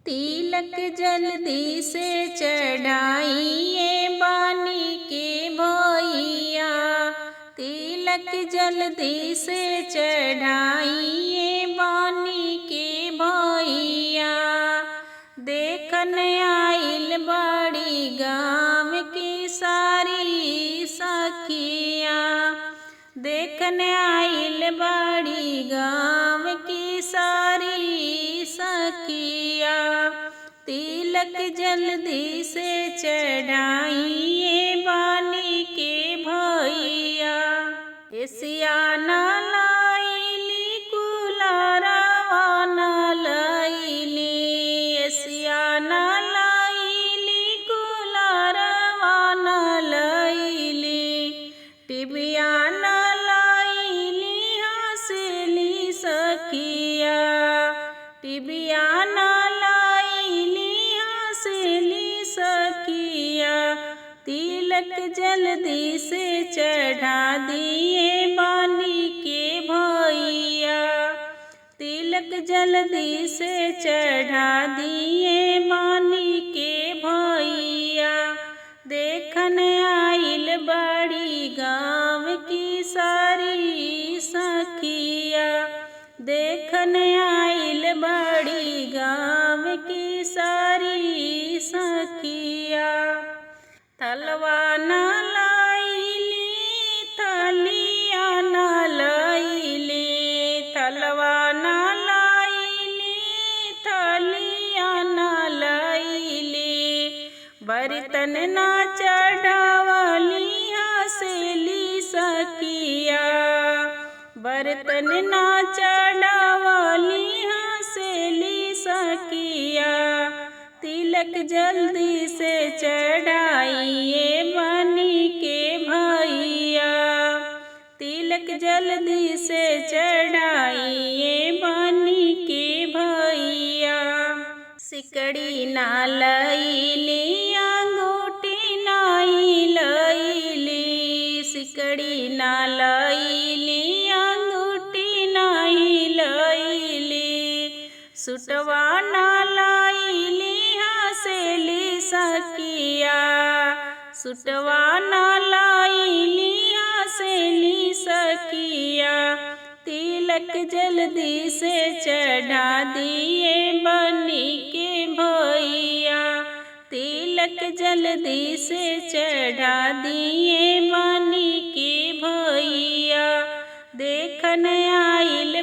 तिलक जल्दी से चढ़ाइए बानी के भैया, तिलक जल्दी से चढ़ाइए बानी के भैया। देखन आइल बड़ी गाँव की सारी सखिया, देखन आइल बड़ी गाँव की सारी सखिया। तिलक जल्दी से चढ़ाइए बानी के भैया। एसिया न लाइली कुलारवा न लाइली, एसिया न लाइली कुलारवा न लाइली, टिबिया न लाइली हंसली सखिया, टिबिया न लाइली हंसली सखिया। तिलक जल्दी से चढ़ा दिए बानी के भैया, तिलक जल्दी से चढ़ा दिए बानी के भैया। देखन आइल बड़ी गाँव की सारी सखिया, देखन आइल बड़ी गाँव की सारी सखिया। थलवा न लाइली थलिया न लाइली, थलवा न लाइली थलिया न लाइली, बर्तन न चढ़ावली हंसली सखिया, बर्तन न चढ़ावली हंसली सखिया। तिलक जल्दी से चढ़ाइए बानी के भैया, तिलक जल्दी से चढ़ाइए बानी के भैया। सिकड़ी ना लैली अंगूठी नाई लैली, सिकड़ी ना लैली अंगूठी नाई लैली, सुटवा ना लैली हंसली सखिया, सुटवा न लाइली हंसली सखिया। तिलक जल्दी से चढ़ा दिए बानी के भैया, तिलक जल्दी से चढ़ा दिए बानी के भैया। देखन आइल